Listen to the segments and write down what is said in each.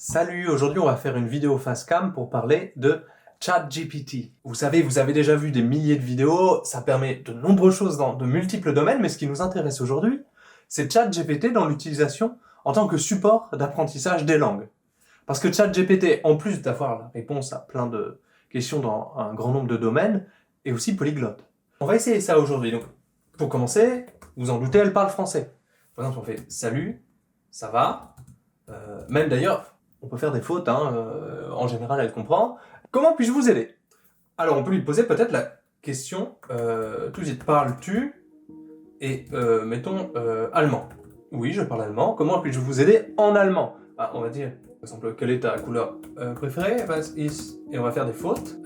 Salut, aujourd'hui on va faire une vidéo face cam pour parler de ChatGPT. Vous savez, vous avez déjà vu des milliers de vidéos, ça permet de nombreuses choses dans de multiples domaines, mais ce qui nous intéresse aujourd'hui, c'est ChatGPT dans l'utilisation en tant que support d'apprentissage des langues. Parce que ChatGPT, en plus d'avoir la réponse à plein de questions dans un grand nombre de domaines, est aussi polyglotte. On va essayer ça aujourd'hui. Donc, pour commencer, vous en doutez, elle parle français. Par exemple, on fait « Salut, ça va ?» Même d'ailleurs, on peut faire des fautes, en général elle comprend. Comment puis-je vous aider? Alors on peut lui poser peut-être la question tout de suite, parles-tu? Et mettons allemand. Oui, je parle allemand. Comment puis-je vous aider en allemand? On va dire, par exemple, quelle est ta couleur préférée? Was ist? Et on va faire des fautes.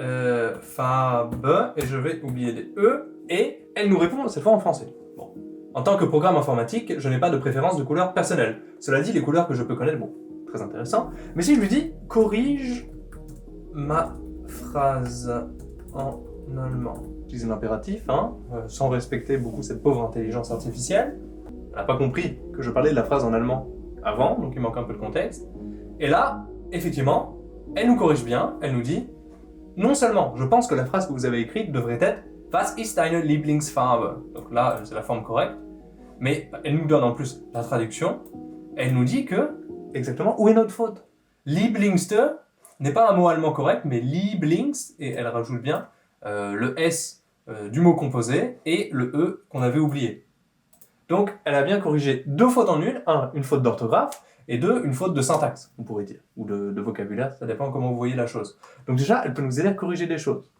Farbe, et je vais oublier des E. Et elle nous répond cette fois en français. Bon. En tant que programme informatique, je n'ai pas de préférence de couleur personnelle. Cela dit, les couleurs que je peux connaître, bon, très intéressant. Mais si je lui dis « corrige ma phrase en allemand », j'utilise l'impératif, sans respecter beaucoup cette pauvre intelligence artificielle. Elle n'a pas compris que je parlais de la phrase en allemand avant, donc il manque un peu de contexte. Et là, effectivement, elle nous corrige bien, elle nous dit « non seulement, je pense que la phrase que vous avez écrite devrait être « Was ist deine Lieblingsfarbe ?» Donc là, c'est la forme correcte. Mais elle nous donne en plus la traduction. Elle nous dit que, exactement, où est notre faute? Lieblingste n'est pas un mot allemand correct, mais Lieblings, et elle rajoute bien le S du mot composé et le E qu'on avait oublié. Donc, elle a bien corrigé deux fautes en une. Un, une faute d'orthographe, et deux, une faute de syntaxe, on pourrait dire, ou de vocabulaire, ça dépend comment vous voyez la chose. Donc déjà, elle peut nous aider à corriger des choses.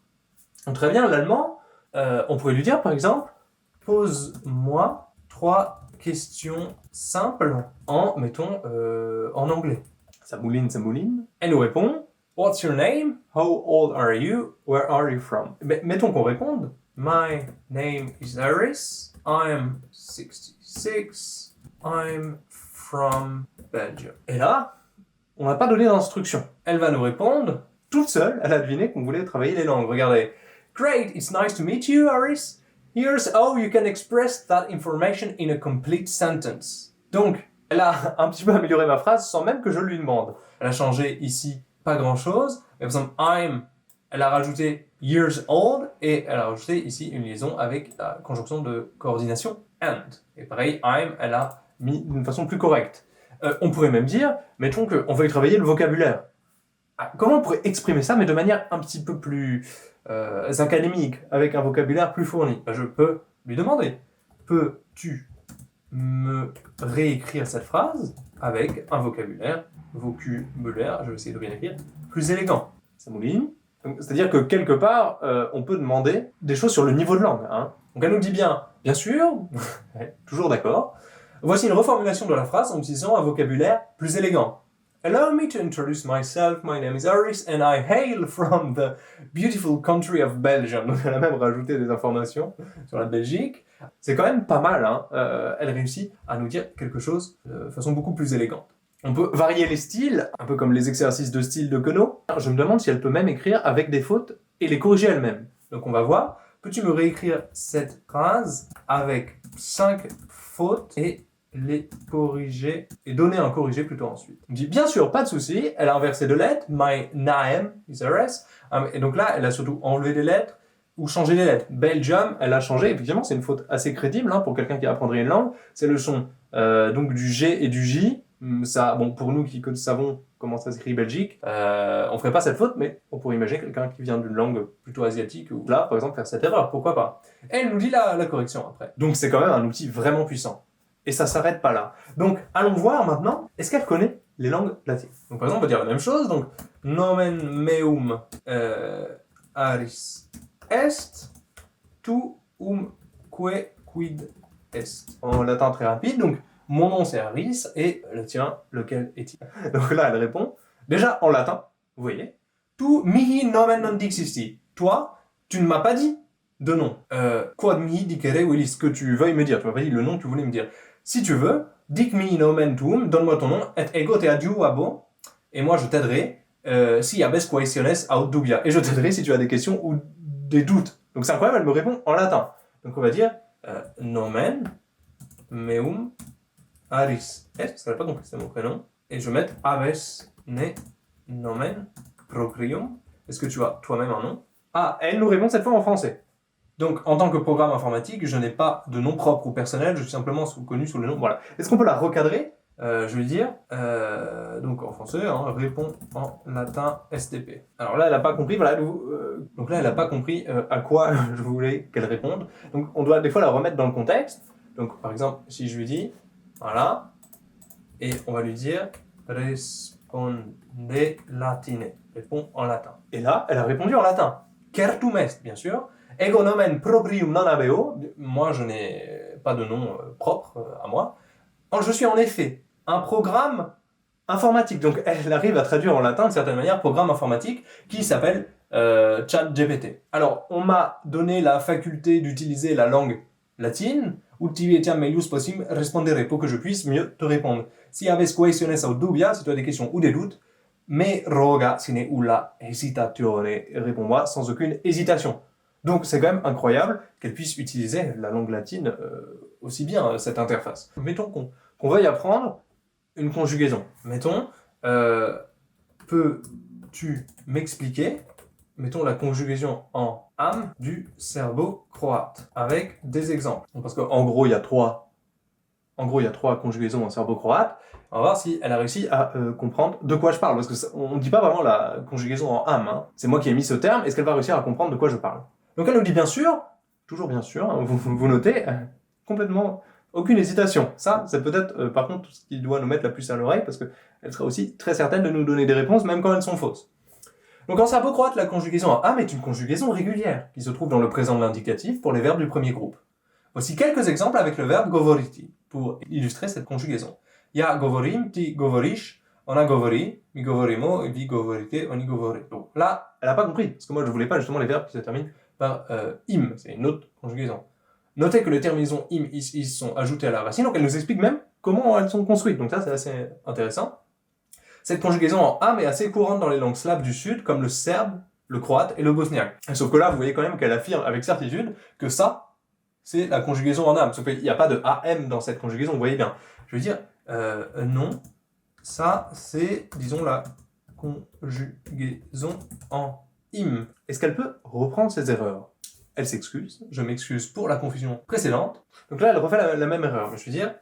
Donc très bien, l'allemand, on pourrait lui dire, par exemple, pose-moi 3 questions simples en, mettons, en anglais. Ça mouline. Elle nous répond, What's your name? How old are you? Where are you from? Mettons qu'on réponde, My name is Iris. I'm 66. I'm from Belgium. Et là, on n'a pas donné d'instruction. Elle va nous répondre, toute seule, elle a deviné qu'on voulait travailler les langues. Regardez. Great, it's nice to meet you, Iris. Here's how you can express that information in a complete sentence. Donc, elle a un petit peu amélioré ma phrase sans même que je lui demande. Elle a changé ici pas grand-chose. Par exemple, I'm, elle a rajouté years old et elle a rajouté ici une liaison avec la conjonction de coordination and. Et pareil, I'm, elle a mis d'une façon plus correcte. On pourrait même dire, mettons qu'on veuille travailler le vocabulaire. Comment on pourrait exprimer ça, mais de manière un petit peu plus académique, avec un vocabulaire plus fourni? Je peux lui demander, peux-tu me réécrire cette phrase avec un vocabulaire, je vais essayer de bien écrire, plus élégant? Ça mouline. C'est-à-dire que quelque part, on peut demander des choses sur le niveau de langue. Donc elle nous dit bien sûr, toujours d'accord. Voici une reformulation de la phrase en utilisant un vocabulaire plus élégant. Allow me to introduce myself, my name is Iris and I hail from the beautiful country of Belgium. Donc elle a même rajouté des informations sur la Belgique. C'est quand même pas mal, elle réussit à nous dire quelque chose de façon beaucoup plus élégante. On peut varier les styles, un peu comme les exercices de style de Queneau. Je me demande si elle peut même écrire avec des fautes et les corriger elle-même. Donc on va voir, peux-tu me réécrire cette phrase avec 5 fautes et les corriger, et donner un corrigé plutôt ensuite. On dit bien sûr, pas de souci, elle a inversé deux lettres, my name is Iris, et donc là, elle a surtout enlevé des lettres, ou changé les lettres. Belgium, elle a changé, effectivement, c'est une faute assez crédible, pour quelqu'un qui apprendrait une langue, c'est le son donc du G et du J, ça, bon, pour nous qui savons comment ça s'écrit Belgique, on ferait pas cette faute, mais on pourrait imaginer quelqu'un qui vient d'une langue plutôt asiatique, ou là, par exemple, faire cette erreur, pourquoi pas. Et elle nous dit la correction après. Donc c'est quand même un outil vraiment puissant. Et ça s'arrête pas là. Donc, allons voir maintenant, est-ce qu'elle connaît les langues latines? Donc, par exemple, on va dire la même chose. Donc, nomen meum aris est, tu quid est. En latin très rapide, donc, mon nom c'est Aris, et le tien, lequel est-il? Donc là, elle répond, déjà en latin, vous voyez, tu mihi nomen non dixisti. Toi, tu ne m'as pas dit de nom. Quod mihi dicere willis, que tu veuilles me dire. Tu m'as pas dit le nom que tu voulais me dire. Si tu veux, dic mi nomen tuum, donne-moi ton nom, et ego te adiuabo, et moi je t'aiderai, si habes quaestiones aut dubia, et je t'aiderai si tu as des questions ou des doutes. Donc c'est incroyable, elle me répond en latin. Donc on va dire nomen meum aris est, parce qu'elle n'a pas compris, c'est mon prénom, et je vais mettre habes ne nomen proprium. Est-ce que tu as toi-même un nom? Ah, elle nous répond cette fois en français. Donc, en tant que programme informatique, je n'ai pas de nom propre ou personnel, je suis simplement connu sous le nom. Voilà. Est-ce qu'on peut la recadrer? Je vais dire, donc en français, hein, répond en latin STP. Alors là, elle n'a pas compris, voilà, donc là, elle n'a pas compris à quoi je voulais qu'elle réponde. Donc, on doit des fois la remettre dans le contexte. Donc, par exemple, si je lui dis, voilà, et on va lui dire, responde latine, répond en latin. Et là, elle a répondu en latin. Certum est, bien sûr. Ego nomen proprium non habeo, moi je n'ai pas de nom propre à moi. Je suis en effet un programme informatique. Donc elle arrive à traduire en latin, de certaine manière, programme informatique qui s'appelle ChatGPT. Alors, on m'a donné la faculté d'utiliser la langue latine. Ultimi etiam melius possim respondere, pour que je puisse mieux te répondre. Si aves questiones ou dubia, si tu as des questions ou des doutes, me roga sine ulla hesitatione, réponds-moi sans aucune hésitation. Donc c'est quand même incroyable qu'elle puisse utiliser la langue latine aussi bien, cette interface. Mettons qu'on veuille apprendre une conjugaison. Mettons, peux-tu m'expliquer, mettons la conjugaison en am du serbo-croate, avec des exemples. Parce qu'en gros, il y a trois conjugaisons en serbo-croate. On va voir si elle a réussi à comprendre de quoi je parle, parce qu'on ne dit pas vraiment la conjugaison en am. Hein. C'est moi qui ai mis ce terme, est-ce qu'elle va réussir à comprendre de quoi je parle? Donc elle nous dit bien sûr, toujours bien sûr, hein, vous notez, complètement aucune hésitation. Ça, c'est peut-être par contre ce qui doit nous mettre la puce à l'oreille, parce qu'elle sera aussi très certaine de nous donner des réponses, même quand elles sont fausses. Donc en serbo-croate, la conjugaison en am est une conjugaison régulière, qui se trouve dans le présent de l'indicatif pour les verbes du premier groupe. Voici quelques exemples avec le verbe govoriti, pour illustrer cette conjugaison. Ja govorim, ti govoriš, ona govori, mi govorimo, vi govorite, oni govori. Donc là, elle n'a pas compris, parce que moi je voulais pas justement les verbes qui se terminent par im, c'est une autre conjugaison. Notez que les terminaisons im, is sont ajoutées à la racine, donc elle nous explique même comment elles sont construites, donc ça c'est assez intéressant. Cette conjugaison en am est assez courante dans les langues slaves du sud, comme le serbe, le croate et le bosniaque. Sauf que là, vous voyez quand même qu'elle affirme avec certitude que ça, c'est la conjugaison en am. Sauf qu'il n'y a pas de am dans cette conjugaison, vous voyez bien. Je veux dire, non, ça c'est, disons, la conjugaison en im. Est-ce qu'elle peut reprendre ses erreurs? Elle s'excuse, je m'excuse pour la confusion précédente. Donc là, elle refait la même erreur. Je veux dire,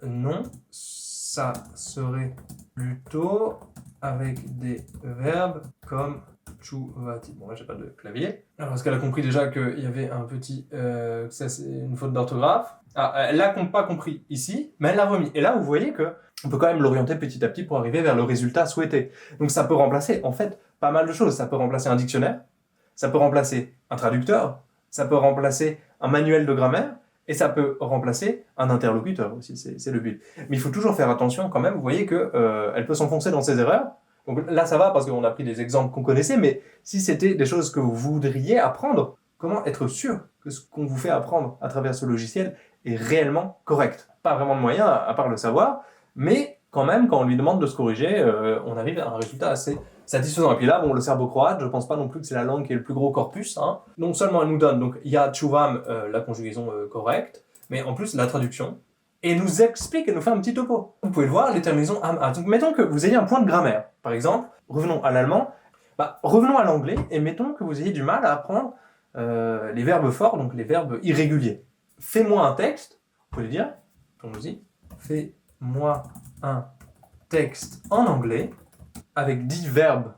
non, ça serait plutôt avec des verbes comme chuvati. Bon, là, j'ai pas de clavier. Alors, est-ce qu'elle a compris déjà qu'il y avait un petit... ça, c'est une faute d'orthographe. Ah, elle l'a pas compris ici, mais elle l'a remis. Et là, vous voyez que on peut quand même l'orienter petit à petit pour arriver vers le résultat souhaité. Donc, ça peut remplacer, en fait, pas mal de choses. Ça peut remplacer un dictionnaire, ça peut remplacer un traducteur, ça peut remplacer un manuel de grammaire, et ça peut remplacer un interlocuteur aussi, c'est le but. Mais il faut toujours faire attention quand même, vous voyez qu'elle peut s'enfoncer dans ses erreurs. Donc là ça va parce qu'on a pris des exemples qu'on connaissait, mais si c'était des choses que vous voudriez apprendre, comment être sûr que ce qu'on vous fait apprendre à travers ce logiciel est réellement correct? Pas vraiment de moyen à part le savoir, mais quand même quand on lui demande de se corriger, on arrive à un résultat assez satisfaisant. Et puis là, bon, le serbo-croate, je pense pas non plus que c'est la langue qui est le plus gros corpus. Hein. Non seulement elle nous donne, donc il y a chuvam, la conjugaison correcte, mais en plus la traduction, et nous explique, et nous fait un petit topo. Vous pouvez le voir, les terminaisons am, a. Donc mettons que vous ayez un point de grammaire, par exemple, revenons à l'allemand, revenons à l'anglais, et mettons que vous ayez du mal à apprendre les verbes forts, donc les verbes irréguliers. Fais-moi un texte, vous pouvez le dire, allons-y, fais-moi un texte en anglais, avec 10 verbes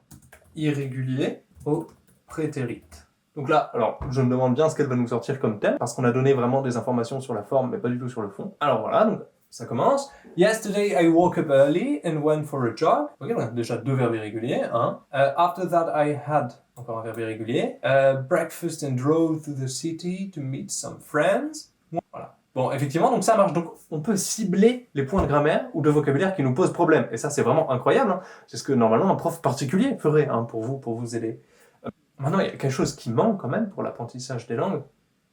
irréguliers au prétérite. Donc là, alors, je me demande bien ce qu'elle va nous sortir comme thème, parce qu'on a donné vraiment des informations sur la forme, mais pas du tout sur le fond. Alors voilà, donc ça commence. Yesterday I woke up early and went for a jog. Ok, on a déjà 2 verbes irréguliers. Hein. After that I had, encore un verbe irrégulier, breakfast and drove to the city to meet some friends. Voilà. Bon, effectivement, donc ça marche. Donc, on peut cibler les points de grammaire ou de vocabulaire qui nous posent problème. Et ça, c'est vraiment incroyable. Hein. C'est ce que, normalement, un prof particulier ferait hein, pour vous aider. Maintenant, il y a quelque chose qui manque quand même pour l'apprentissage des langues,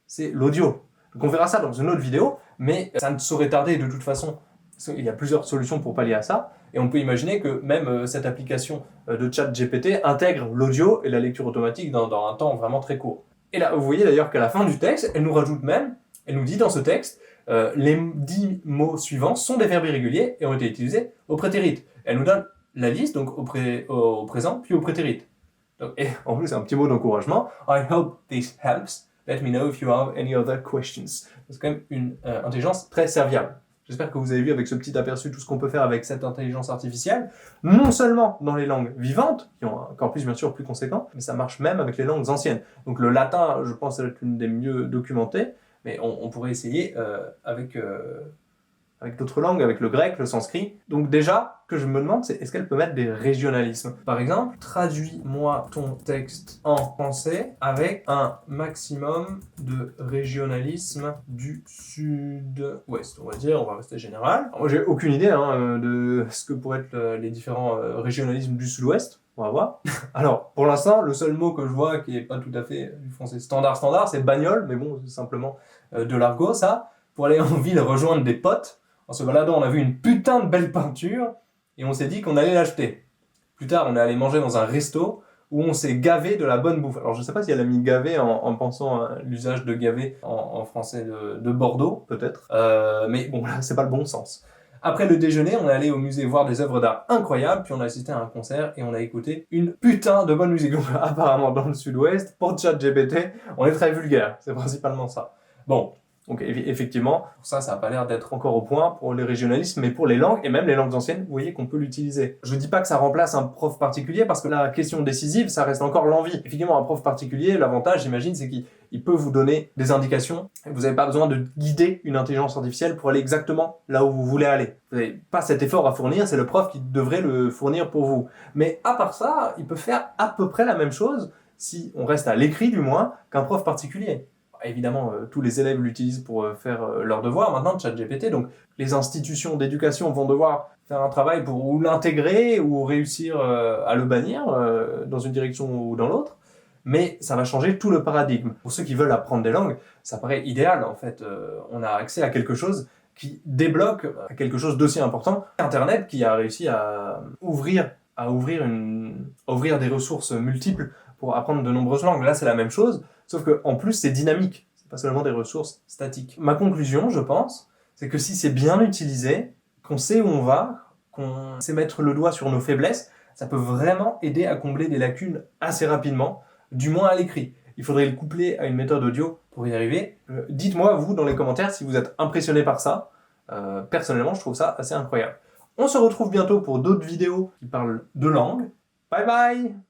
c'est l'audio. Donc, on verra ça dans une autre vidéo, mais ça ne saurait tarder de toute façon. Il y a plusieurs solutions pour pallier à ça. Et on peut imaginer que même cette application de ChatGPT intègre l'audio et la lecture automatique dans un temps vraiment très court. Et là, vous voyez d'ailleurs qu'à la fin du texte, elle nous rajoute même, elle nous dit dans ce texte, les 10 mots suivants sont des verbes irréguliers et ont été utilisés au prétérite. Elle nous donne la liste, donc au présent, puis au prétérit. Donc, et en plus, un petit mot d'encouragement. I hope this helps. Let me know if you have any other questions. C'est quand même une intelligence très serviable. J'espère que vous avez vu avec ce petit aperçu tout ce qu'on peut faire avec cette intelligence artificielle, non seulement dans les langues vivantes, qui ont un corpus bien sûr plus conséquent, mais ça marche même avec les langues anciennes. Donc le latin, je pense, être une des mieux documentées, mais on pourrait essayer avec d'autres langues, avec le grec, le sanskrit. Donc déjà, ce que je me demande, c'est est-ce qu'elle peut mettre des régionalismes? Par exemple, traduis-moi ton texte en français avec un maximum de régionalisme du sud-ouest. On va dire, on va rester général. Alors, moi, j'ai aucune idée de ce que pourraient être les différents régionalismes du sud-ouest. On va voir. Alors, pour l'instant, le seul mot que je vois qui est pas tout à fait du français standard, c'est bagnole, mais bon, c'est simplement de l'argot, ça. Pour aller en ville rejoindre des potes, en se baladant, on a vu une putain de belle peinture et on s'est dit qu'on allait l'acheter. Plus tard, on est allé manger dans un resto où on s'est gavé de la bonne bouffe. Alors, je sais pas si elle a mis gavé en pensant à l'usage de gavé en français de Bordeaux, peut-être. Mais bon, là, c'est pas le bon sens. Après le déjeuner, on est allé au musée voir des œuvres d'art incroyables, puis on a assisté à un concert et on a écouté une putain de bonne musique. Donc, apparemment, dans le sud-ouest, pour ChatGPT, on est très vulgaire. C'est principalement ça. Bon. Donc effectivement, ça n'a pas l'air d'être encore au point pour les régionalismes, mais pour les langues, et même les langues anciennes, vous voyez qu'on peut l'utiliser. Je dis pas que ça remplace un prof particulier, parce que la question décisive, ça reste encore l'envie. Effectivement, un prof particulier, l'avantage, j'imagine, c'est qu'il peut vous donner des indications, et vous n'avez pas besoin de guider une intelligence artificielle pour aller exactement là où vous voulez aller. Vous n'avez pas cet effort à fournir, c'est le prof qui devrait le fournir pour vous. Mais à part ça, il peut faire à peu près la même chose, si on reste à l'écrit du moins, qu'un prof particulier. Évidemment, tous les élèves l'utilisent pour faire leurs devoirs maintenant, ChatGPT, donc les institutions d'éducation vont devoir faire un travail pour ou l'intégrer ou réussir à le bannir dans une direction ou dans l'autre, mais ça va changer tout le paradigme. Pour ceux qui veulent apprendre des langues, ça paraît idéal en fait. On a accès à quelque chose qui débloque quelque chose d'aussi important. Internet qui a réussi à ouvrir des ressources multiples pour apprendre de nombreuses langues. Là, c'est la même chose, sauf qu'en plus, c'est dynamique. C'est pas seulement des ressources statiques. Ma conclusion, je pense, c'est que si c'est bien utilisé, qu'on sait où on va, qu'on sait mettre le doigt sur nos faiblesses, ça peut vraiment aider à combler des lacunes assez rapidement, du moins à l'écrit. Il faudrait le coupler à une méthode audio pour y arriver. Dites-moi, vous, dans les commentaires, si vous êtes impressionné par ça. Personnellement, je trouve ça assez incroyable. On se retrouve bientôt pour d'autres vidéos qui parlent de langue. Bye bye!